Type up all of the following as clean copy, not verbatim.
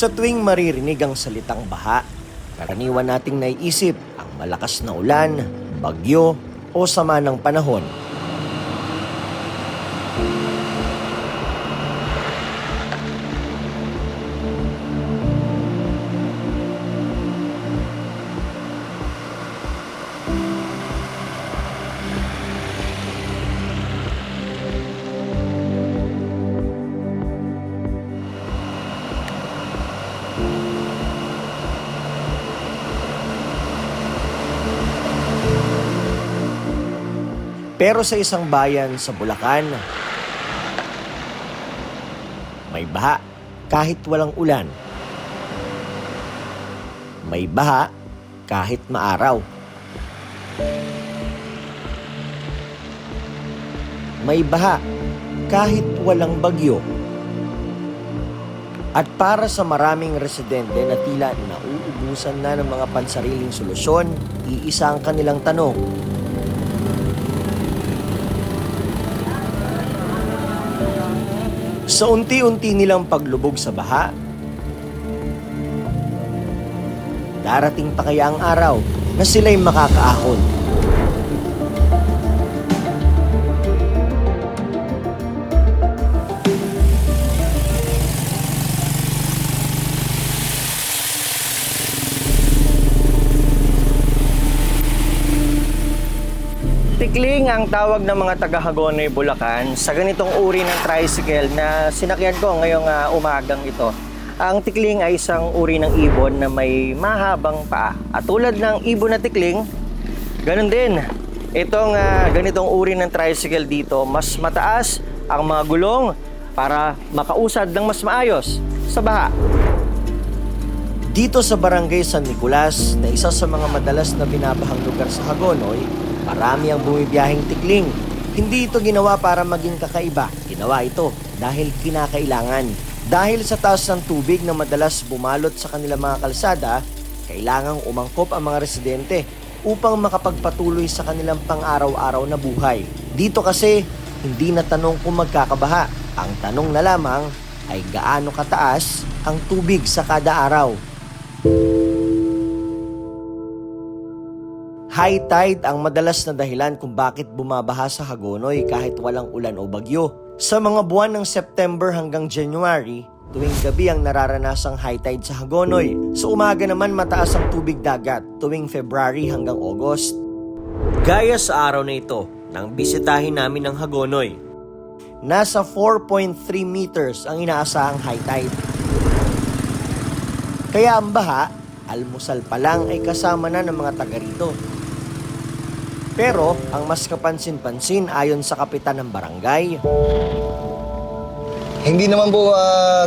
Sa tuwing maririnig ang salitang baha, karaniwan nating naiisip ang malakas na ulan, bagyo o sama ng panahon. Pero sa isang bayan sa Bulacan, may baha kahit walang ulan. May baha kahit maaraw. May baha kahit walang bagyo. At para sa maraming residente na tila nauubusan na ng mga pansariling solusyon, iisa ang kanilang tanong: sa unti-unti nilang paglubog sa baha, darating pa kaya ang araw na sila'y makakaahon? Tikling ang tawag ng mga taga-Hagonoy, Bulacan sa ganitong uri ng tricycle na sinakyan ko ngayong umagang ito. Ang tikling ay isang uri ng ibon na may mahabang paa. At tulad ng ibon na tikling, ganun din. Itong ganitong uri ng tricycle dito, mas mataas ang mga gulong para makausad ng mas maayos sa baha. Dito sa Barangay San Nicolas, na isa sa mga madalas na binabahang lugar sa Hagonoy, marami ang bumibiyaheng tikling. Hindi ito ginawa para maging kakaiba. Ginawa ito dahil kinakailangan. Dahil sa taas ng tubig na madalas bumalot sa kanilang mga kalsada, kailangang umangkop ang mga residente upang makapagpatuloy sa kanilang pang-araw-araw na buhay. Dito kasi, hindi na tanong kung magkakabaha. Ang tanong na lamang ay gaano kataas ang tubig sa kada araw. High tide ang madalas na dahilan kung bakit bumabaha sa Hagonoy kahit walang ulan o bagyo. Sa mga buwan ng September hanggang January, tuwing gabi ang nararanasang high tide sa Hagonoy. Sa umaga naman mataas ang tubig dagat tuwing February hanggang August. Gaya sa araw na ito, nang bisitahin namin ang Hagonoy, nasa 4.3 meters ang inaasahang high tide. Kaya ang baha, almusal pa lang ay kasama na ng mga taga rito. Pero ang mas kapansin-pansin ayon sa kapitan ng barangay, hindi naman po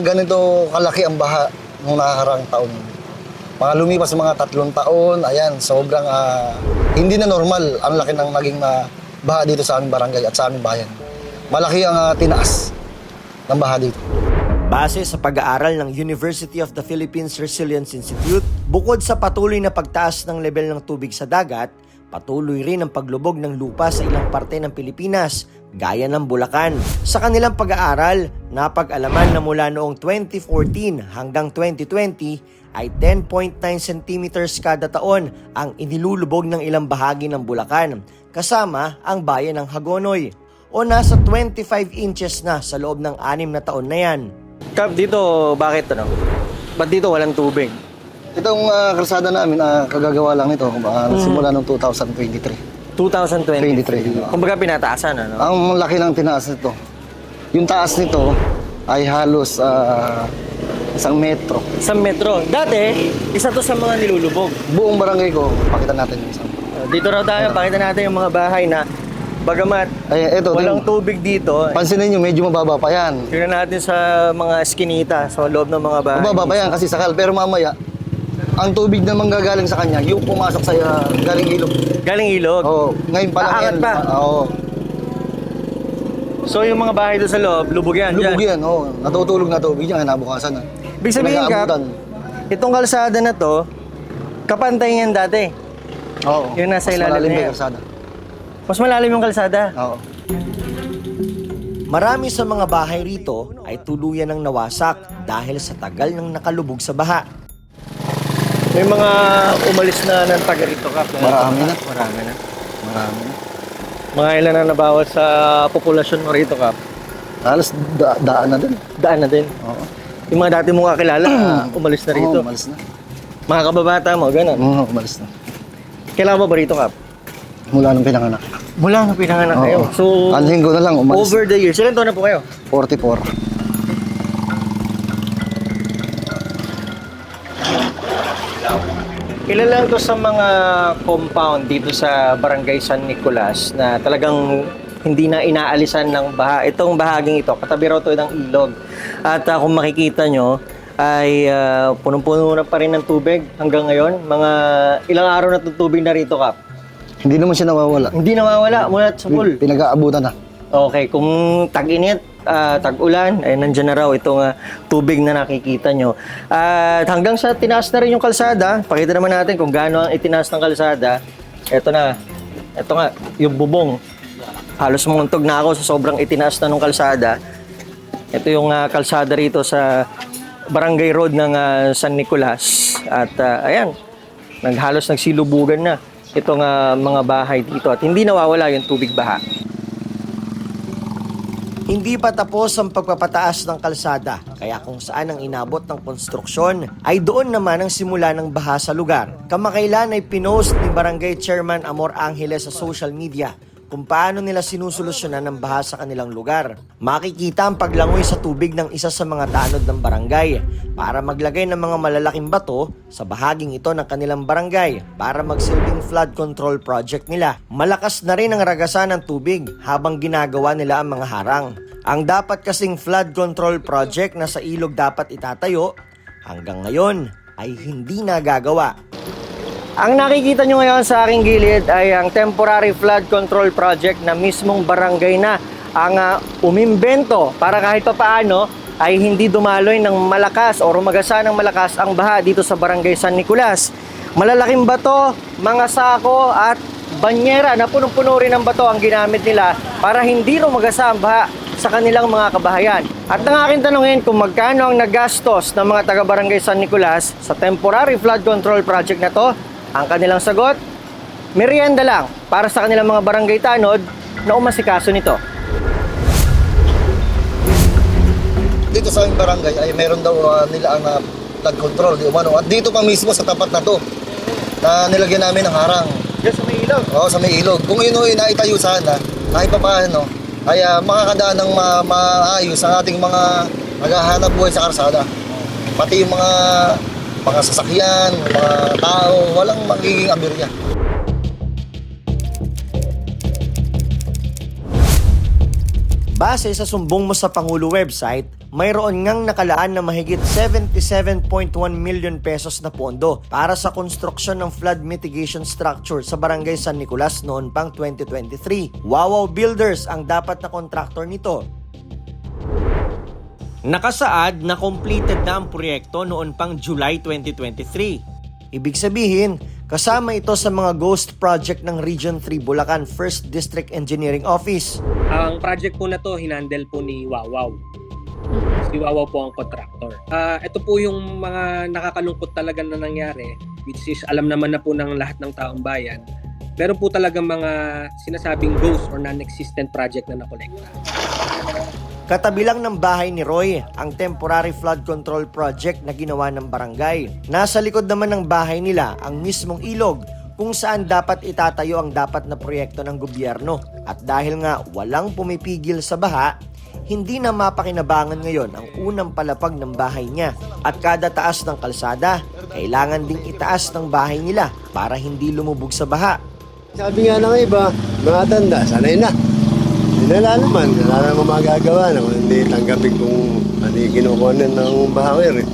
ganito kalaki ang baha nung nakakaraang taon. Mga lumipas mga 3 taon, ayan, sobrang hindi na normal ang laki ng naging baha dito sa aming barangay at sa aming bayan. Malaki ang tinaas ng baha dito. Base sa pag-aaral ng University of the Philippines Resilience Institute, bukod sa patuloy na pagtaas ng level ng tubig sa dagat, patuloy rin ang paglubog ng lupa sa ilang parte ng Pilipinas, gaya ng Bulacan. Sa kanilang pag-aaral, napag-alaman na mula noong 2014 hanggang 2020 ay 10.9 centimeters kada taon ang inilulubog ng ilang bahagi ng Bulacan, kasama ang bayan ng Hagonoy, o nasa 25 inches na sa loob ng 6 na taon na yan. Kap, dito bakit ba't dito walang tubig? Itong kalsada namin, kagagawa lang ito, simula noong 2023. 2023. Kumbaga pinataasan, ano? Ang laki ng tinaas nito. Yung taas nito ay halos 1 metro. 1 metro. Dati, isa to sa mga nilulubog. Buong barangay ko, pakita natin yung isang. Dito raw tayo, pakita natin yung mga bahay na bagamat walang tubig dito. Pansinin nyo, medyo mababa pa yan. Tingnan natin sa mga eskinita, sa loob ng mga bahay. Mababa pa yan kasi sakal, pero mamaya, ang tubig na manggagaling sa kanya, yung pumasok sa galing ilog. Galing ilog? Oo, ngayon pa lang Aangat yan. pa? Oo. So yung mga bahay doon sa loob, lubog yan? Lubog yan, oo. Natutulog na tubig yan, nabukasan na. Ibig sabihin, Kap, itong kalsada na to, kapantay yan dati. Oo. Yung nasa mas ilalim malalim na yung yan. kalsada. Mas malalim yung kalsada? Oo. Marami sa mga bahay rito ay tuluyan ng nawasak dahil sa tagal ng nakalubog sa baha. May mga umalis na ng taga rito, Kap. Marami na. Marami na. Marami na. Mga ilan na nabawas sa populasyon mo rito, Kap? Halos daan na din. Daan na din. Oo. Yung mga dati mong kakilala, umalis na rito. Oo, umalis na. Mga kababata mo, gano'n. Oo, umalis na. Kailan mo ba rito, Kap? Mula nung pinanganak. Mula na pinanganak kayo. Oo. So, Anhin ko na lang, umalis. over the years, ilan taon na po kayo? 44. Ilan lang to sa mga compound dito sa Barangay San Nicolas na talagang hindi na inaalisan ng baha. Itong bahaging ito, katabi raw ito ng ilog. At kung makikita nyo, ay punong-puno na pa rin ng tubig hanggang ngayon. Mga ilang araw na itong tubig na rito, Kap. Hindi naman siya nawawala. Hindi nawawala mula sa pool. Pinag-aabutan na. Okay, kung tag-init, tag-ulan, ay nandiyan na raw itong tubig na nakikita nyo. At hanggang sa tinaas na rin yung kalsada, pakita naman natin kung gaano ang itinaas ng kalsada. Ito na, ito nga, yung bubong. Halos mumuntog na ako sa sobrang itinaas na ng kalsada. Ito yung kalsada rito sa Barangay Road ng San Nicolas. At ayan, halos nagsilubugan na itong mga bahay dito. At hindi nawawala yung tubig baha. Hindi pa tapos ang pagpapataas ng kalsada, kaya kung saan ang inabot ng konstruksyon ay doon naman ang simula ng baha sa lugar. Kamakailan ay pinost ni Barangay Chairman Amor Angeles sa social media kung paano nila sinusolusyonan ang baha sa kanilang lugar. Makikita ang paglangoy sa tubig ng isa sa mga tanod ng barangay para maglagay ng mga malalaking bato sa bahaging ito ng kanilang barangay para magsilbing flood control project nila. Malakas na rin ang ragasan ng tubig habang ginagawa nila ang mga harang. Ang dapat kasing flood control project na sa ilog dapat itatayo, hanggang ngayon ay hindi nagagawa. Ang nakikita nyo ngayon sa aking gilid ay ang temporary flood control project na mismong barangay na ang umimbento para kahit papaano ay hindi dumaloy ng malakas o rumagasa ng malakas ang baha dito sa Barangay San Nicolas. Malalaking bato, mga sako at banyera na punong-puno rin ng bato ang ginamit nila para hindi rumagasa ang baha sa kanilang mga kabahayan. At ang aking tanungin kung magkano ang nagastos ng mga taga-Barangay San Nicolas sa temporary flood control project na to, ang kanilang sagot, merienda lang para sa kanilang mga barangay tanod na umasikaso nito. Dito sa aming barangay ay meron daw nila ang flood control, di umano. At dito pa mismo sa tapat na to, na nilagyan namin ng harang. Diyan sa may ilog? Oo, sa may ilog. Kung yun ay naitayo sana, kahit pa paano, ay makakadaan ng maayos ang ating mga naghahanap buhay sa karsada. Pati yung mga sasakyan, mga tao, walang magiging aberya. Base sa sumbong mo sa Pangulo website, mayroon ngang nakalaan na mahigit 77.1 million pesos na pondo para sa konstruksyon ng flood mitigation structure sa Barangay San Nicolas noon pang 2023. Wawaw Builders ang dapat na kontraktor nito. Nakasaad na completed na ang proyekto noon pang July 2023. Ibig sabihin, kasama ito sa mga ghost project ng Region 3 Bulacan 1st District Engineering Office. Ang project po na to, hinandle po ni Wawaw. Si Wawaw po ang contractor. Ito po yung mga nakakalungkot talaga na nangyari, which is alam naman na po ng lahat ng taong bayan. Meron po talaga mga sinasabing ghost or non-existent project na nakolekta. Katabi lang ng bahay ni Roy ang temporary flood control project na ginawa ng barangay. Nasa likod naman ng bahay nila ang mismong ilog kung saan dapat itatayo ang dapat na proyekto ng gobyerno. At dahil nga walang pumipigil sa baha, hindi na mapakinabangan ngayon ang unang palapag ng bahay niya. At kada taas ng kalsada, kailangan ding itaas ng bahay nila para hindi lumubog sa baha. Sabi nga ng iba, mga tanda, sanay na. Hindi na naman, wala naman magagawa na hindi tanggapin kung ano yung kinukuhanan ng bahangir.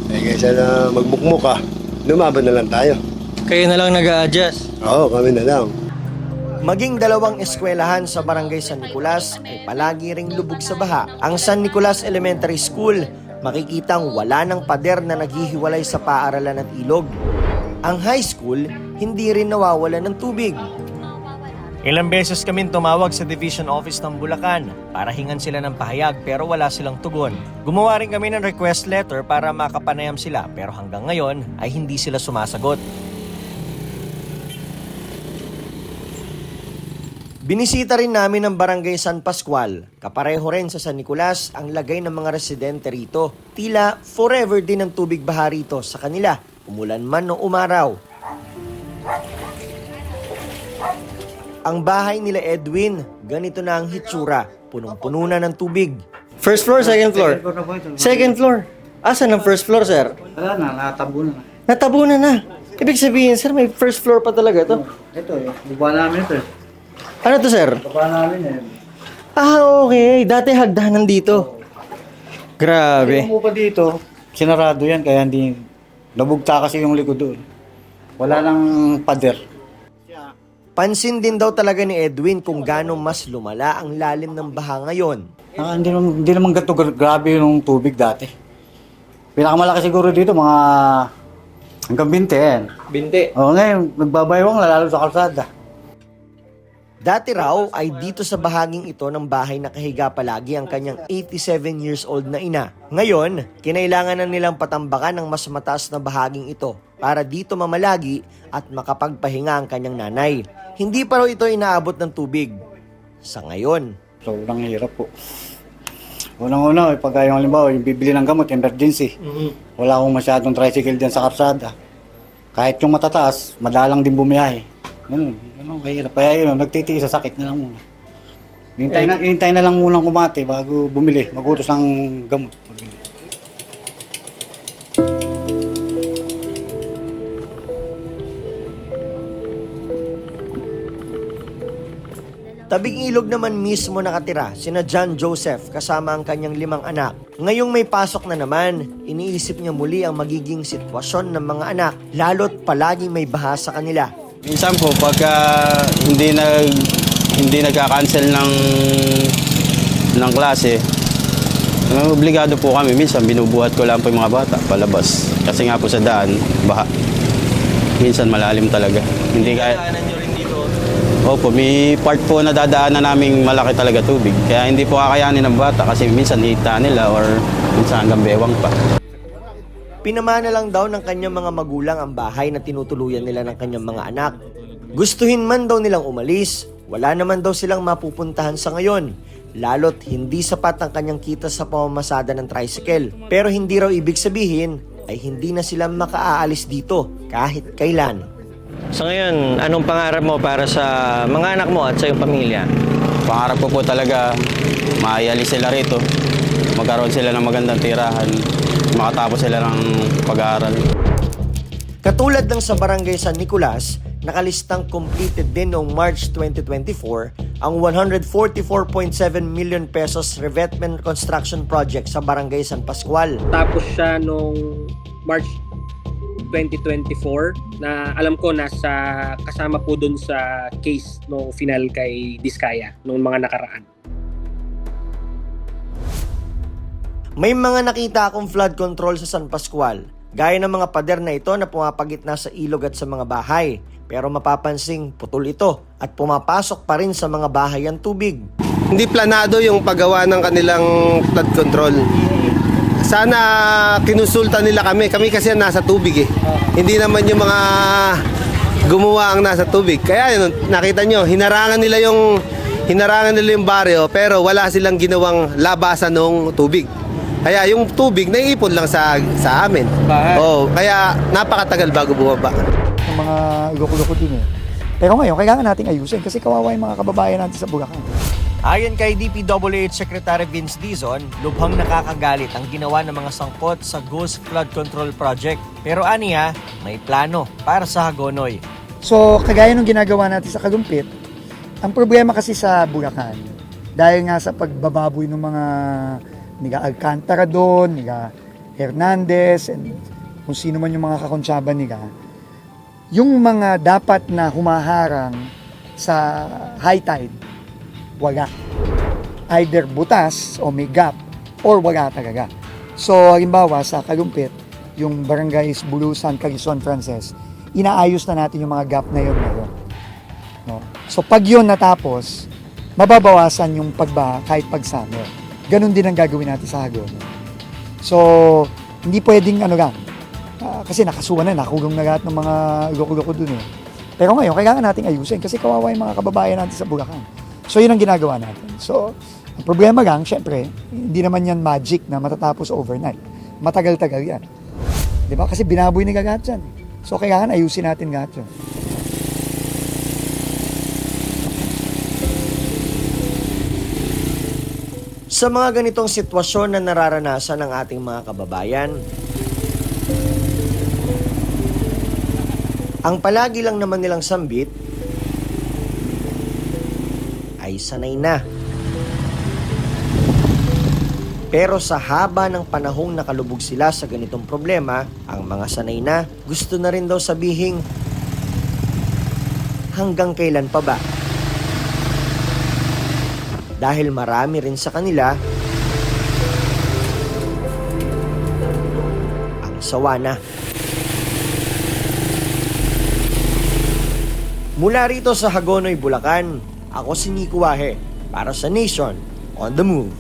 Kaysa na magmukmuka, lumaban na lang tayo. Kayo na lang nag-a-adjust. Oo, kami na lang. Maging dalawang eskwelahan sa Barangay San Nicolas ay palagi ring lubog sa baha. Ang San Nicolas Elementary School, makikitang wala ng pader na naghihiwalay sa paaralan at ilog. Ang high school, hindi rin nawawala ng tubig. Ilang beses kaming tumawag sa Division Office ng Bulacan para hingan sila ng pahayag pero wala silang tugon. Gumawa rin kami ng request letter para makapanayam sila pero hanggang ngayon ay hindi sila sumasagot. Binisita rin namin ang Barangay San Pascual. Kapareho rin sa San Nicolas ang lagay ng mga residente rito. Tila forever din ang tubig baha rito sa kanila, umulan man o umaraw. Ang bahay nila Edwin, ganito na ang hitsura, punong-puno na ng tubig. First floor, second floor? Second floor. Asan ang first floor, sir? Wala na, natabunan na. Natabunan na. Ibig sabihin, sir, may first floor pa talaga to. Ito baba namin ito Ano to, sir? Baba namin Okay. Dati hagdanan dito. Grabe. Kung pa dito, sinarado yan, kaya hindi, nabugta kasi yung likod doon. Wala nang pader. Pansin din daw talaga ni Edwin kung gaano mas lumala ang lalim ng baha ngayon. Hindi naman ganito grabe yung tubig dati. Pinakamalaki siguro dito, mga hanggang 20 yan. 20. Ngayon, nagbabaywang lalo sa kalsada. Dati raw ay dito sa bahaging ito ng bahay nakahiga palagi ang kanyang 87 years old na ina. Ngayon, kinailangan na nilang patambakan ng mas mataas na bahaging ito para dito mamalagi at makapagpahinga ang kanyang nanay. Hindi pa raw ito inaabot ng tubig. Sa ngayon, Sobrang hirap po. Unang-una, pag yung halimbawa, yung bibili ng gamot, emergency. Wala akong masyadong tricycle dyan sa karsada. Kahit yung matataas, madalang din bumiyahe. Ganun, kahirap. Kaya yun, nagtitiis sa sakit na lang muna. Hintay na lang munang kumate bago bumili, magutos ng gamot. tabing ilog naman mismo nakatira sina John Joseph kasama ang kanyang 5 anak. Ngayong may pasok na naman, iniisip niya muli ang magiging sitwasyon ng mga anak, lalo't palaging may baha sa kanila. Minsan po pagka hindi nagka-cancel ng klase, obligado po kami. Minsan binubuhat ko lang po yung mga bata palabas. Kasi nga po sa daan, baha. Minsan malalim talaga. Hindi kaya. Opo, may part po na dadaanan naming malaki talaga tubig. Kaya hindi po kakayanin ng bata kasi minsan hita nila or minsan hanggang bewang pa. Pinamana lang daw ng kanyang mga magulang ang bahay na tinutuluyan nila ng kanyang mga anak. Gustuhin man daw nilang umalis, wala naman daw silang mapupuntahan sa ngayon. Lalo't hindi sapat ang kanyang kita sa pamamasada ng tricycle. Pero hindi raw ibig sabihin ay hindi na sila makaaalis dito kahit kailan. Sa ngayon, anong pangarap mo para sa mga anak mo at sa iyong pamilya? Pangarap ko po talaga maialis sila rito. Magkaroon sila ng magandang tirahan. Makatapos sila ng pag-aaral. Katulad ng sa Barangay San Nicolas, nakalistang completed din noong March 2024 ang 144.7 million pesos revetment construction project sa Barangay San Pascual. Tapos siya noong March 2024 na alam ko nasa kasama po dun sa case no final kay Diskaya noong mga nakaraan. May mga nakita akong flood control sa San Pascual, gaya ng mga pader na ito na pumapagitna sa ilog at sa mga bahay. Pero mapapansing putol ito at pumapasok pa rin sa mga bahay ang tubig. Hindi planado yung paggawa ng kanilang flood control. Sana kinonsulta nila kami. Kami kasi nasa tubig eh. Hindi naman yung mga gumawa ang nasa tubig. Kaya yun, nakita nyo, hinarangan nila yung baryo pero wala silang ginawang labasan ng tubig. Kaya yung tubig naiipon lang sa amin. Oh, kaya napakatagal bago bumaba. Yung mga loko-loko din eh. Pero ngayon, kailangan nating ayusin kasi kawawa yung mga kababayan natin sa Bulacan. Ayon kay DPWH Secretary Vince Dizon, lubhang nakakagalit ang ginawa ng mga sangkot sa Ghost Flood Control Project. Pero aniya, may plano para sa Hagonoy. So, kagaya ng ginagawa natin sa Kalumpit, ang problema kasi sa Bulacan, dahil nga sa pagbababoy ng mga niga Alcantara doon, niga Hernandez, and kung sino man yung mga kakonsyaba niga, yung mga dapat na humaharang sa high tide, wala. Either butas o may gap or wala talaga. So, halimbawa sa Kalumpit, yung barangays Bulusan, Quezon, Frances, inaayos na natin yung mga gap na yun ngayon. No? So pag yun natapos, mababawasan yung pagbaha kahit pag summer. Ganon din ang gagawin natin sa Hagonoy. So, hindi pwedeng ano lang, kasi nakasuhan na, nakulong na lahat ng mga loko-loko dun eh. Pero ngayon, kailangan nating ayusin kasi kawawa yung mga kababayan natin sa Bulacan. So, yun ang ginagawa natin. So, ang problema lang, syempre, hindi naman yan magic na matatapos overnight. Matagal-tagal yan. Di ba? Kasi binaboy nila lahat yan. So, kailangan ayusin natin lahat yun. Sa mga ganitong sitwasyon na nararanasan ng ating mga kababayan, ang palagi lang naman nilang sambit ay sanay na. Pero sa haba ng panahong nakalubog sila sa ganitong problema, ang mga sanay na gusto na rin daw sabihing, hanggang kailan pa ba? Dahil marami rin sa kanila ang sawa na. Mula rito sa Hagonoy, Bulacan, ako si Nico Wahe para sa Nation on the Move.